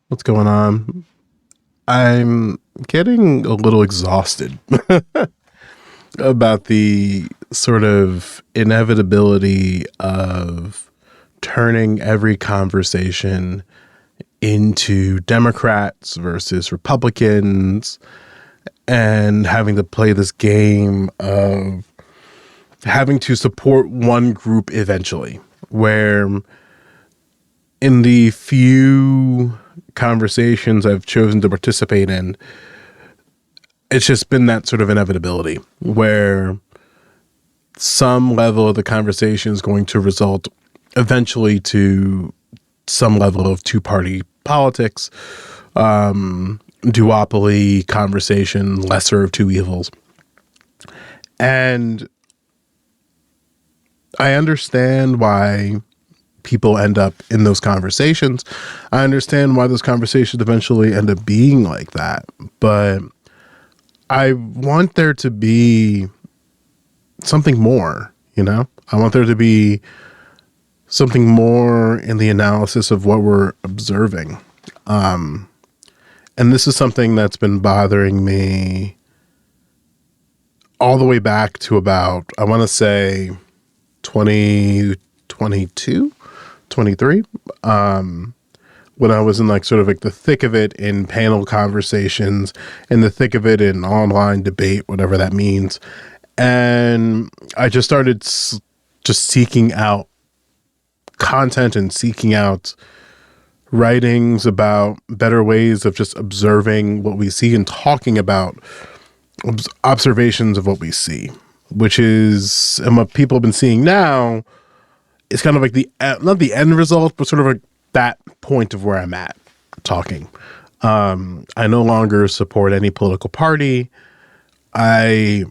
What's going on? I'm getting a little exhausted about the sort of inevitability of turning every conversation into Democrats versus Republicans and having to play this game of having to support one group eventually, where in the few conversations I've chosen to participate in, it's just been that sort of inevitability where some level of the conversation is going to result eventually to some level of two-party politics, duopoly conversation, lesser of two evils. And I understand why people end up in those conversations. I understand why those conversations eventually end up being like that. But I want there to be something more, you know? I want there to be something more in the analysis of what we're observing. And this is something that's been bothering me all the way back to about, I want to say 2022, 23, when I was in like sort of like the thick of it in panel conversations, in the thick of it in online debate, whatever that means. And I just started just seeking out content and seeking out writings about better ways of just observing what we see and talking about observations of what we see, which is, and what people have been seeing now is kind of like the, not the end result, but sort of like that point of where I'm at talking. I no longer support any political party. I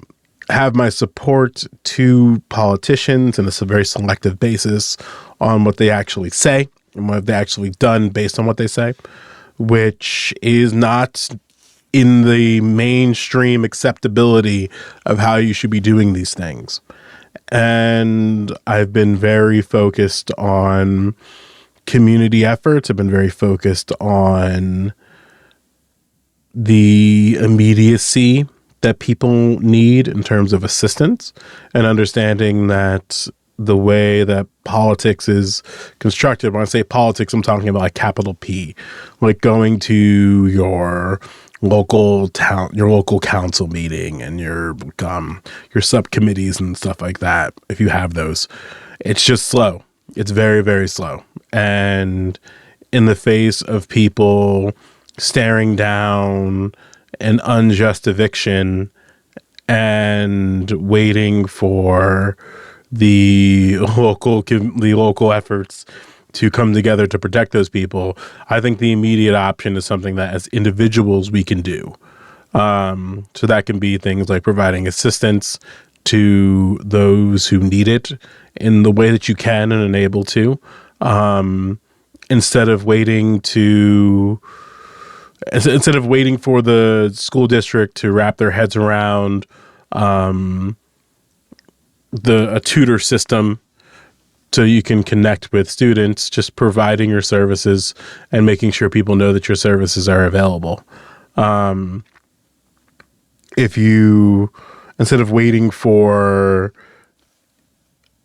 have my support to politicians and it's a very selective basis on what they actually say and what they've actually done based on what they say, which is not in the mainstream acceptability of how you should be doing these things. And I've been very focused on community efforts. I've been very focused on the immediacy that people need in terms of assistance and understanding that the way that politics is constructed. When I say politics, I'm talking about like capital P, like going to your local town, your local council meeting and your subcommittees and stuff like that. If you have those, it's just slow. It's very, very slow. And in the face of people staring down an unjust eviction and waiting for the local efforts to come together to protect those people, I think the immediate option is something that as individuals we can do. So that can be things like providing assistance to those who need it in the way that you can and enable to, instead of waiting for the school district to wrap their heads around a tutor system so you can connect with students, just providing your services and making sure people know that your services are available. If you, instead of waiting for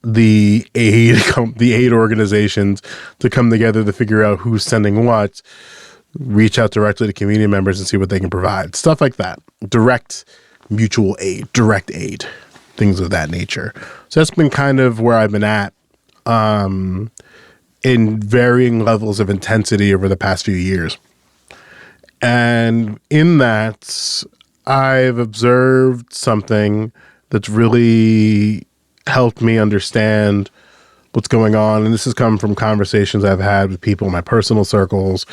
the aid organizations to come together to figure out who's sending what, reach out directly to community members and see what they can provide. Stuff like that. Direct mutual aid, direct aid, things of that nature. So that's been kind of where I've been at, in varying levels of intensity over the past few years. And in that, I've observed something that's really helped me understand what's going on. And this has come from conversations I've had with people in my personal circles,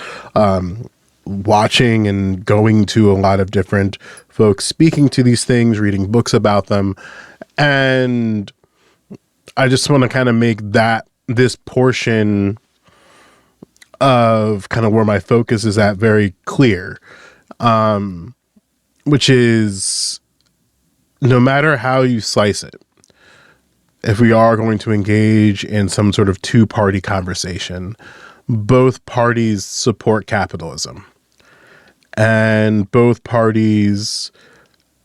watching and going to a lot of different folks speaking to these things, reading books about them. And I just want to kind of make this portion of kind of where my focus is at very clear, which is no matter how you slice it, if we are going to engage in some sort of two-party conversation, both parties support capitalism, and both parties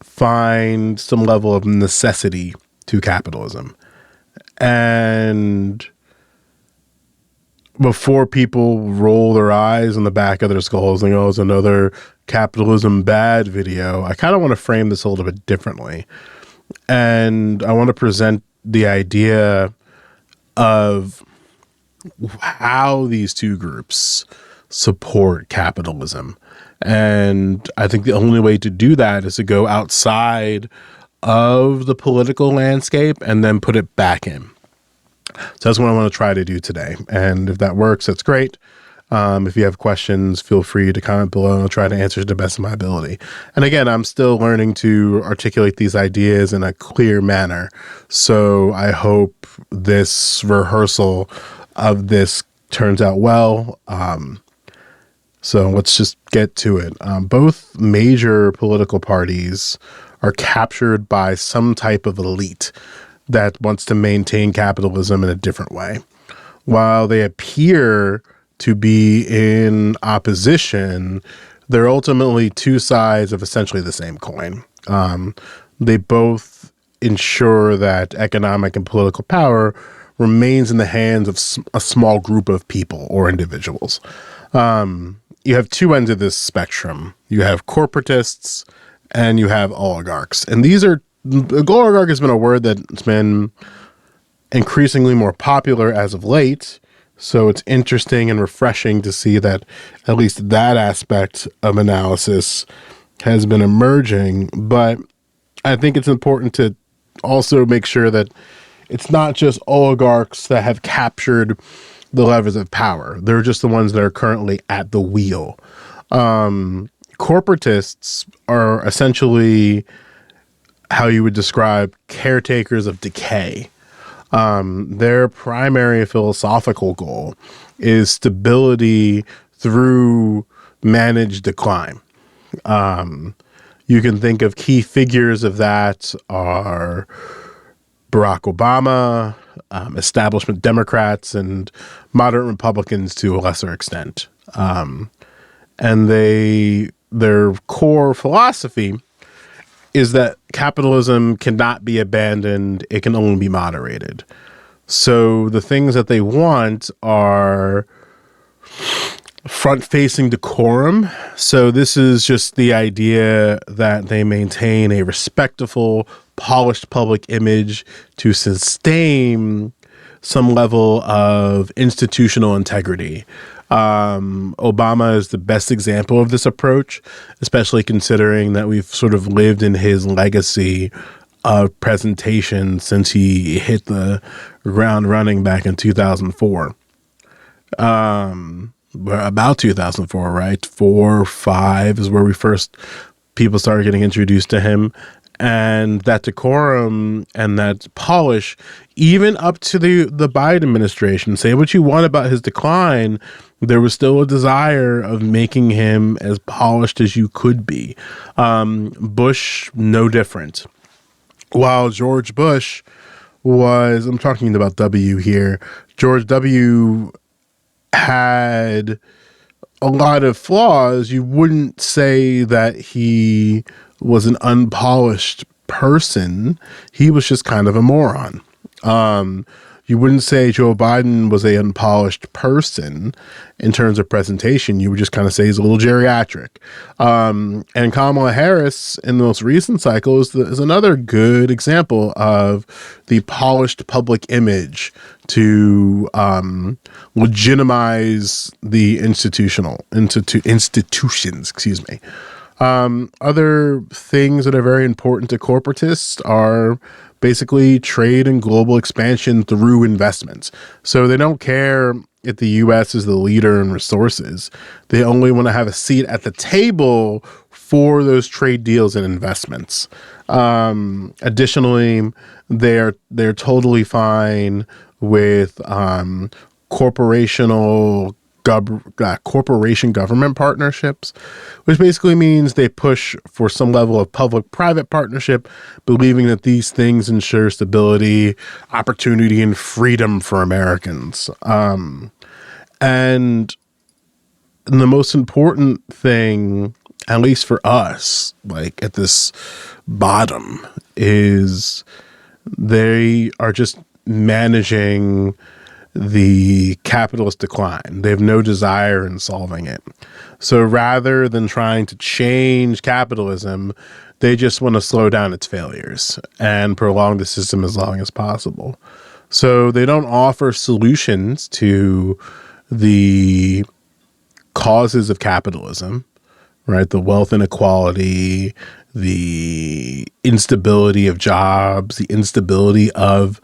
find some level of necessity to capitalism. And before people roll their eyes in the back of their skulls and go, it's another capitalism bad video, I kind of want to frame this a little bit differently. And I want to present the idea of how these two groups support capitalism. And I think the only way to do that is to go outside of the political landscape and then put it back in. So that's what I want to try to do today. And if that works, that's great. If you have questions, feel free to comment below and I'll try to answer to the best of my ability. And again, I'm still learning to articulate these ideas in a clear manner. So I hope this rehearsal of this turns out well. So let's just get to it. Both major political parties are captured by some type of elite that wants to maintain capitalism in a different way. While they appear to be in opposition, they're ultimately two sides of essentially the same coin. They both ensure that economic and political power remains in the hands of a small group of people or individuals. You have two ends of this spectrum. You have corporatists and you have oligarchs. And oligarch has been a word that's been increasingly more popular as of late. So it's interesting and refreshing to see that at least that aspect of analysis has been emerging. But I think it's important to also make sure that it's not just oligarchs that have captured the levers of power. They're just the ones that are currently at the wheel. Corporatists are essentially how you would describe caretakers of decay. Their primary philosophical goal is stability through managed decline. You can think of key figures of that are Barack Obama, establishment Democrats, and moderate Republicans to a lesser extent. And their core philosophy is that capitalism cannot be abandoned, it can only be moderated. So the things that they want are front-facing decorum. So this is just the idea that they maintain a respectful, polished public image to sustain some level of institutional integrity. Obama is the best example of this approach, especially considering that we've sort of lived in his legacy of presentation since he hit the ground running back in 2004. About 2004, right? 4, 5 is where people started getting introduced to him. And that decorum and that polish, even up to the Biden administration, say what you want about his decline, there was still a desire of making him as polished as you could be. Bush, no different. While George Bush I'm talking about W here, George W. had a lot of flaws. You wouldn't say that he was an unpolished person. He was just kind of a moron. You wouldn't say Joe Biden was an unpolished person in terms of presentation. You would just kind of say he's a little geriatric. And Kamala Harris in the most recent cycle is another good example of the polished public image to legitimize the institutions, excuse me. Other things that are very important to corporatists are basically trade and global expansion through investments. So they don't care if the U.S. is the leader in resources. They only want to have a seat at the table for those trade deals and investments. Additionally, they're totally fine with corporation government partnerships, which basically means they push for some level of public-private partnership, believing that these things ensure stability, opportunity, and freedom for Americans. And the most important thing, at least for us, like at this bottom, is they are just managing the capitalist decline. They have no desire in solving it. So rather than trying to change capitalism, they just want to slow down its failures and prolong the system as long as possible. So they don't offer solutions to the causes of capitalism, right? The wealth inequality, the instability of jobs, the instability of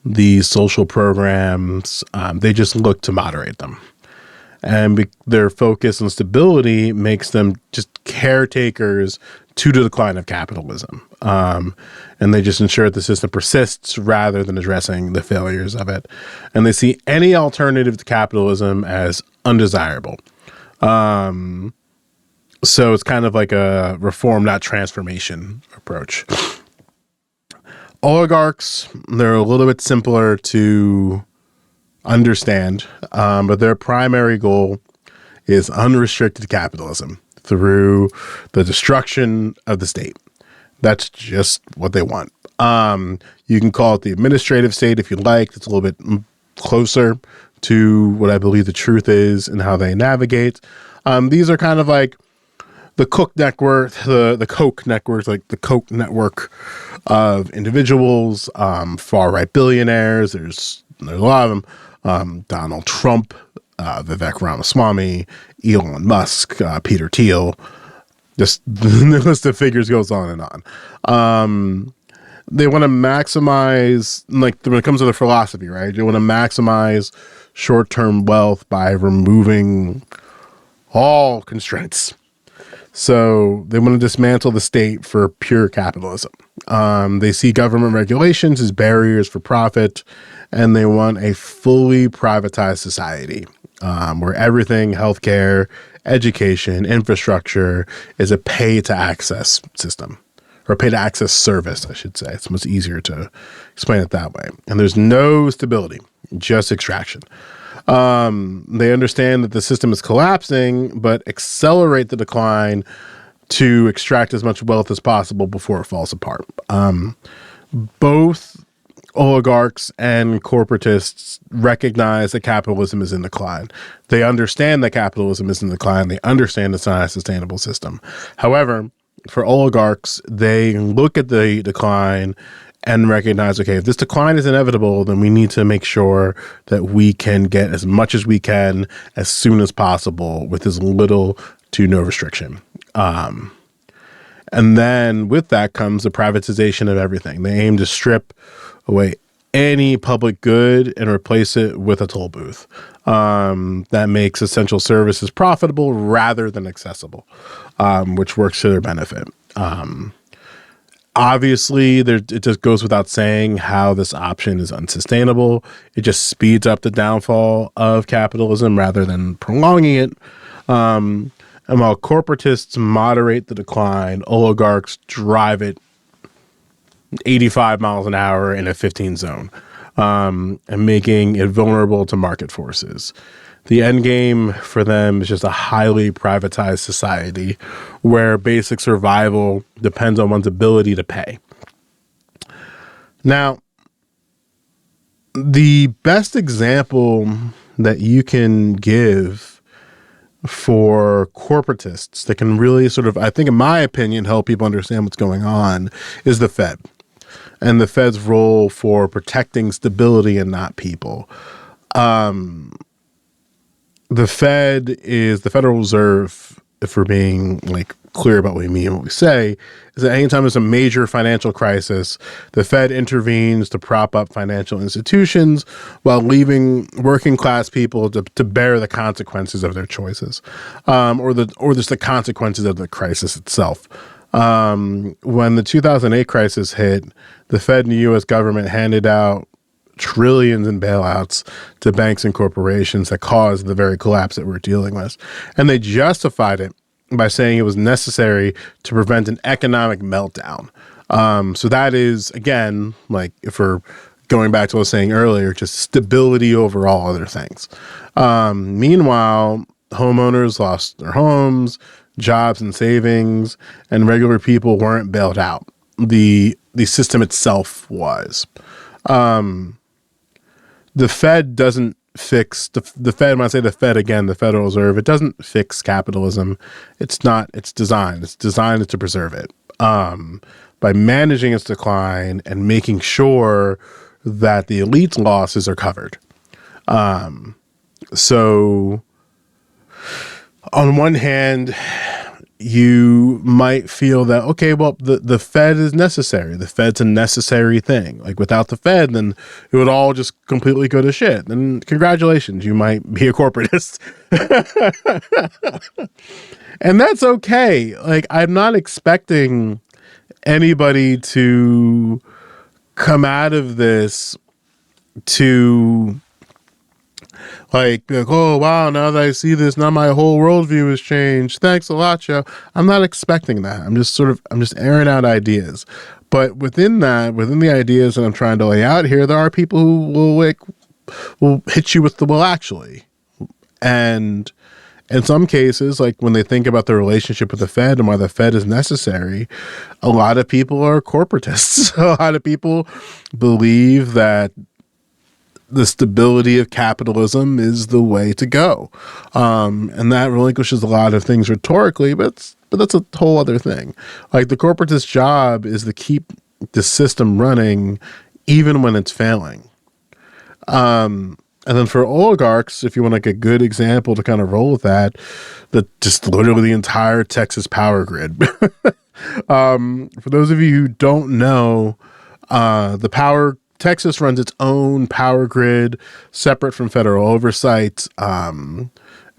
the social programs. They just look to moderate them. And their focus on stability makes them just caretakers to the decline of capitalism. And they just ensure that the system persists rather than addressing the failures of it. And they see any alternative to capitalism as undesirable. So it's kind of like a reform, not transformation approach. Oligarchs, they're a little bit simpler to understand, but their primary goal is unrestricted capitalism through the destruction of the state. That's just what they want. You can call it the administrative state if you like. It's a little bit closer to what I believe the truth is and how they navigate. These are kind of like the Koch network, the Koch network, like the Koch network of individuals, far-right billionaires. There's a lot of them. Donald Trump, Vivek Ramaswamy, Elon Musk, Peter Thiel. Just the list of figures goes on and on. They want to maximize, like when it comes to their philosophy, right? They want to maximize short-term wealth by removing all constraints. So they want to dismantle the state for pure capitalism. They see government regulations as barriers for profit, and they want a fully privatized society where everything, healthcare, education, infrastructure, is a pay-to-access system, or pay-to-access service, I should say. It's much easier to explain it that way. And there's no stability, just extraction. They understand that the system is collapsing, but accelerate the decline to extract as much wealth as possible before it falls apart. Both oligarchs and corporatists recognize that capitalism is in decline. They understand that capitalism is in decline. They understand it's not a sustainable system. However, for oligarchs, they look at the decline and recognize, okay, if this decline is inevitable, then we need to make sure that we can get as much as we can as soon as possible with as little to no restriction. And then with that comes the privatization of everything. They aim to strip away any public good and replace it with a toll booth that makes essential services profitable rather than accessible, which works to their benefit. Obviously, it just goes without saying how this option is unsustainable. It just speeds up the downfall of capitalism rather than prolonging it. And while corporatists moderate the decline, oligarchs drive it 85 miles an hour in a 15 zone, and making it vulnerable to market forces. The end game for them is just a highly privatized society where basic survival depends on one's ability to pay. Now, the best example that you can give for corporatists that can really sort of, I think in my opinion, help people understand what's going on is the Fed and the Fed's role for protecting stability and not people. The Fed is the Federal Reserve, if we're being like clear about what we mean and what we say, is that anytime there's a major financial crisis, the Fed intervenes to prop up financial institutions while leaving working class people to bear the consequences of their choices, or just the consequences of the crisis itself. When the 2008 crisis hit, the Fed and the U.S. government handed out trillions in bailouts to banks and corporations that caused the very collapse that we're dealing with. And they justified it by saying it was necessary to prevent an economic meltdown. So that is, again, like if we're going back to what I was saying earlier, just stability over all other things. Meanwhile, homeowners lost their homes, jobs and savings, and regular people weren't bailed out. The system itself was. The Fed doesn't fix the Fed. When I say the Fed again, the Federal Reserve, it doesn't fix capitalism. It's not. It's designed. It's designed to preserve it by managing its decline and making sure that the elite's losses are covered. So, on one hand, you might feel that, okay, well, the Fed is necessary. The Fed's a necessary thing. Like, without the Fed, then it would all just completely go to shit. Then congratulations, you might be a corporatist. And that's okay. Like, I'm not expecting anybody to come out of this to be like, oh, wow, now that I see this, now my whole worldview has changed. Thanks a lot, Joe. I'm not expecting that. I'm just airing out ideas. But within the ideas that I'm trying to lay out here, there are people who will hit you with the well, actually. And in some cases, like when they think about the relationship with the Fed and why the Fed is necessary, a lot of people are corporatists. A lot of people believe that the stability of capitalism is the way to go. And that relinquishes a lot of things rhetorically, but that's a whole other thing. Like, the corporatist job is to keep the system running even when it's failing. And then for oligarchs, if you want like a good example to kind of roll with that just literally the entire Texas power grid. For those of you who don't know, Texas runs its own power grid separate from federal oversight,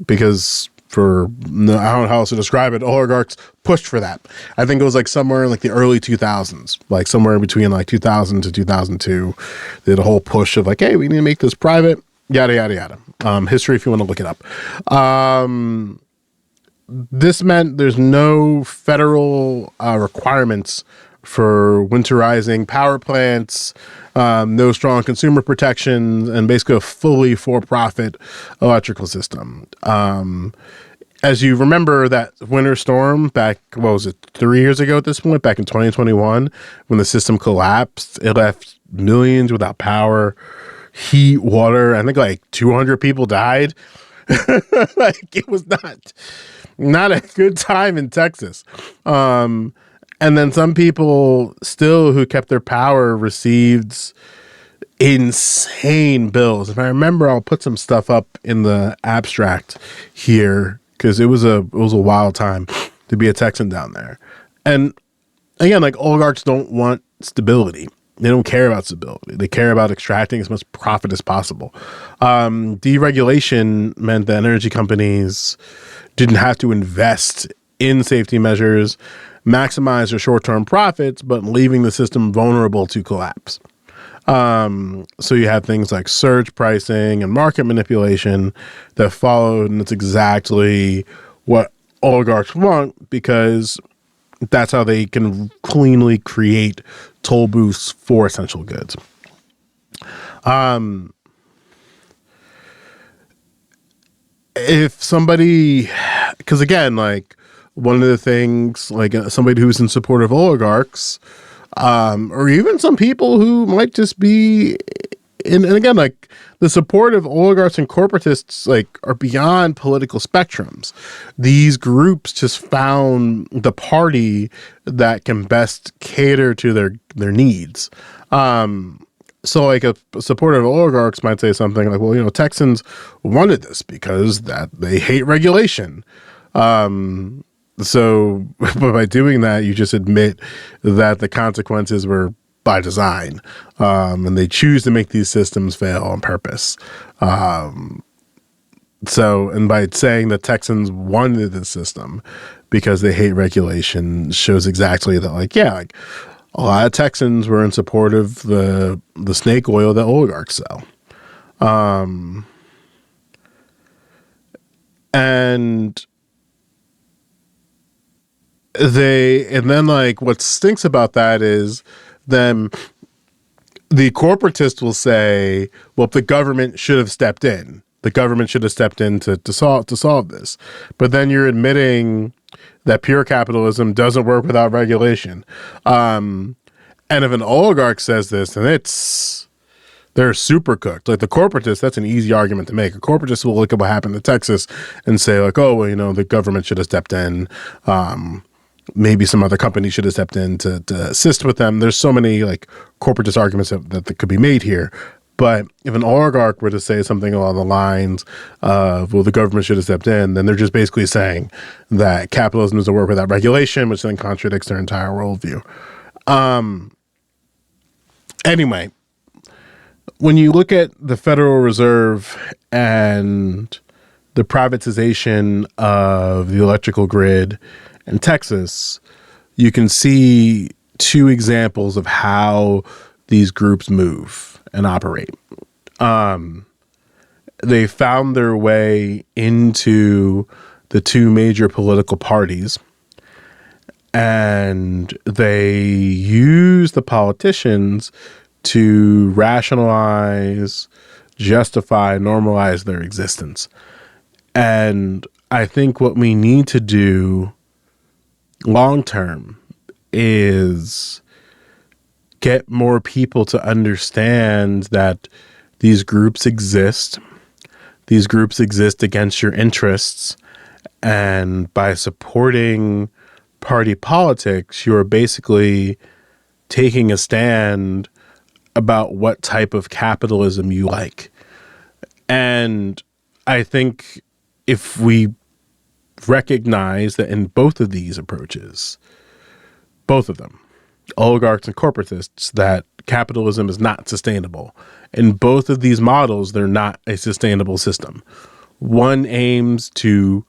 because I don't know how else to describe it, oligarchs pushed for that. I think it was like somewhere in like the early 2000s, like somewhere between like 2000 to 2002, they did a whole push of like, hey, we need to make this private, yada, yada, yada. History, if you want to look it up. This meant there's no federal requirements for winterizing power plants, no strong consumer protections, and basically a fully for-profit electrical system. As you remember that winter storm back, 3 years ago at this point, back in 2021, when the system collapsed, it left millions without power, heat, water. I think like 200 people died. Like, it was not a good time in Texas. And then some people still who kept their power received insane bills. If I remember, I'll put some stuff up in the abstract here because it was a wild time to be a Texan down there. And again, like, oligarchs don't want stability. They don't care about stability. They care about extracting as much profit as possible. Deregulation meant that energy companies didn't have to invest in safety measures, maximize their short-term profits, but leaving the system vulnerable to collapse. So you have things like surge pricing and market manipulation that followed, and it's exactly what oligarchs want because that's how they can cleanly create toll booths for essential goods. If somebody, because again, like, one of the things, like somebody who's in support of oligarchs, or even some people who might just be and again, like, the support of oligarchs and corporatists, like, are beyond political spectrums. These groups just found the party that can best cater to their needs. So like a supporter of oligarchs might say something like, well, Texans wanted this because that they hate regulation. So but by doing that, you just admit that the consequences were by design, and they choose to make these systems fail on purpose. So, and by saying that Texans wanted the system because they hate regulation shows exactly that, like, yeah, like a lot of Texans were in support of the snake oil that oligarchs sell. And then like what stinks about that is then The corporatist will say, well, the government should have stepped in. The government should have stepped in to solve this. But then you're admitting that pure capitalism doesn't work without regulation. And if an oligarch says this, then they're super cooked. Like the corporatist, that's an easy argument to make. A corporatist will look at what happened to Texas and say like, oh, well, the government should have stepped in. Maybe some other company should have stepped in to assist with them. There's so many like corporatist arguments that could be made here. But if an oligarch were to say something along the lines of, well, the government should have stepped in, then they're just basically saying that capitalism doesn't work without regulation, which then contradicts their entire worldview. Anyway, when you look at the Federal Reserve and the privatization of the electrical grid in Texas, you can see two examples of how these groups move and operate. They found their way into the two major political parties, and they use the politicians to rationalize, justify, normalize their existence. And I think what we need to do long term is get more people to understand that these groups exist. These groups exist against your interests. And by supporting party politics, you're basically taking a stand about what type of capitalism you like. And I think if we recognize that in both of these approaches, both of them, oligarchs and corporatists, that capitalism is not sustainable. In both of these models, they're not a sustainable system. One aims to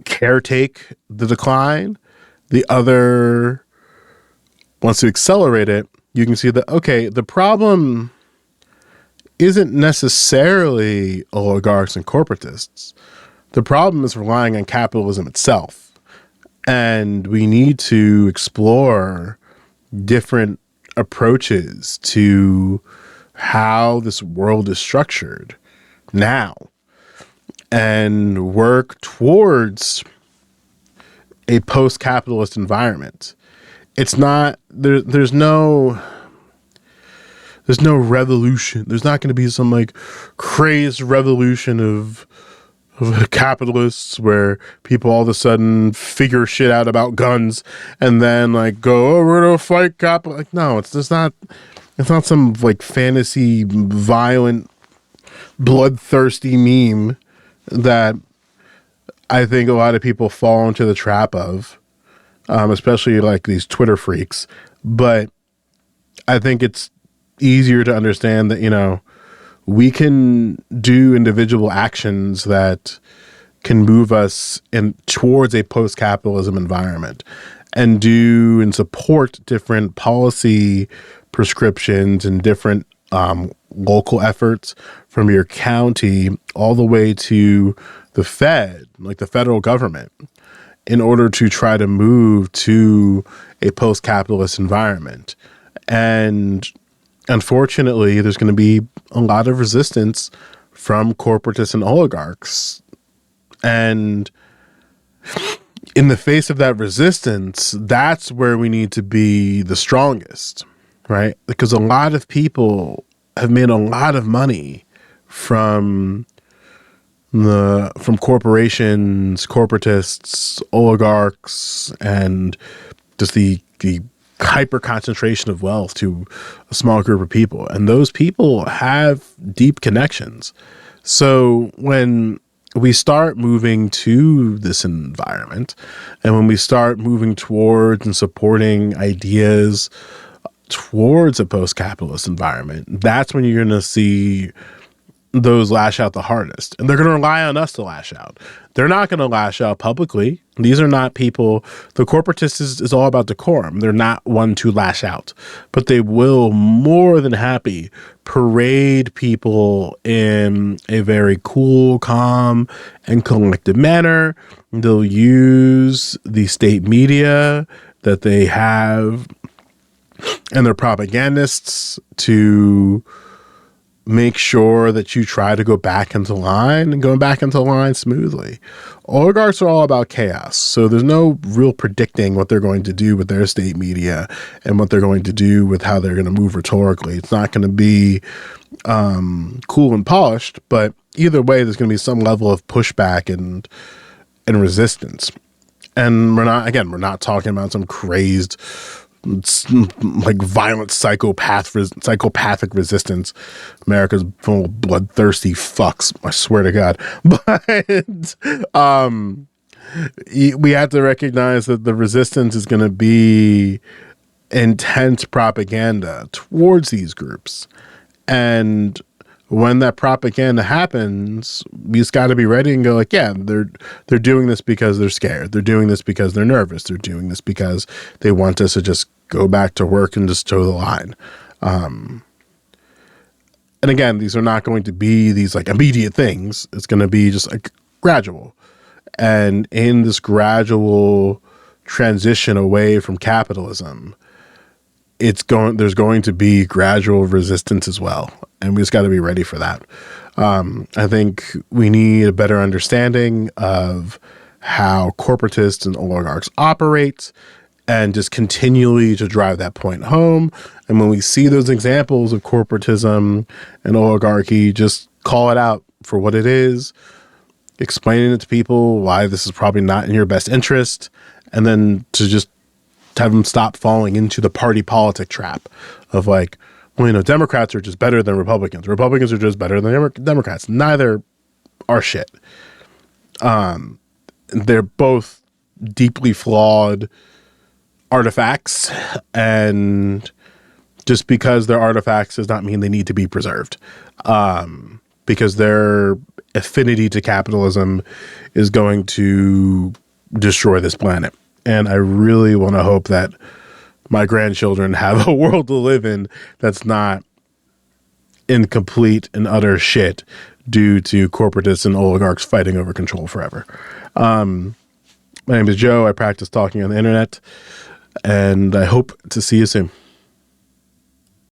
caretake the decline. The other wants to accelerate it. You can see that, okay, the problem isn't necessarily oligarchs and corporatists. The problem is relying on capitalism itself. And we need to explore different approaches to how this world is structured now and work towards a post-capitalist environment. It's not, there's no revolution. There's not going to be some like crazed revolution of capitalists where people all of a sudden figure shit out about guns and then like go, oh, we're gonna fight capital. Like, no, it's not some like fantasy, violent, bloodthirsty meme that I think a lot of people fall into the trap of, especially like these Twitter freaks. But I think it's easier to understand that, we can do individual actions that can move us towards a post-capitalism environment and support different policy prescriptions and different local efforts from your county all the way to the Fed, like the federal government, in order to try to move to a post-capitalist environment. And unfortunately, there's going to be a lot of resistance from corporatists and oligarchs. And in the face of that resistance, that's where we need to be the strongest, right? Because a lot of people have made a lot of money from corporations, corporatists, oligarchs, and just the hyper concentration of wealth to a small group of people. And those people have deep connections. So when we start moving to this environment and when we start moving towards and supporting ideas towards a post-capitalist environment, that's when you're going to see those lash out the hardest. And they're going to rely on us to lash out. They're not going to lash out publicly. These are not people. The corporatist is all about decorum. They're not one to lash out. But they will more than happy parade people in a very cool, calm, and collected manner. They'll use the state media that they have and their propagandists to make sure that you try to go back into line and going back into line smoothly. Oligarchs are all about chaos. So there's no real predicting what they're going to do with their state media and what they're going to do with how they're going to move rhetorically. It's not going to be cool and polished, but either way, there's going to be some level of pushback and resistance. And we're not talking about some crazed, like violent psychopathic resistance. America's full of bloodthirsty fucks, I swear to God. But we have to recognize that the resistance is going to be intense propaganda towards these groups. And when that propaganda happens, we just got to be ready and go like, yeah, they're doing this because they're scared. They're doing this because they're nervous. They're doing this because they want us to just go back to work and just toe the line. And again, these are not going to be these like immediate things. It's going to be just like gradual. And in this gradual transition away from capitalism, there's going to be gradual resistance as well. And we just got to be ready for that. I think we need a better understanding of how corporatists and oligarchs operate and just continually to drive that point home. And when we see those examples of corporatism and oligarchy, just call it out for what it is, explaining it to people why this is probably not in your best interest, and then to just have them stop falling into the party politic trap of like, well, Democrats are just better than Republicans. Republicans are just better than Democrats. Neither are shit. They're both deeply flawed artifacts, and just because they're artifacts does not mean they need to be preserved. Because their affinity to capitalism is going to destroy this planet. And I really want to hope that my grandchildren have a world to live in that's not in complete and utter shit due to corporatists and oligarchs fighting over control forever. My name is Joe. I practice talking on the internet, and I hope to see you soon.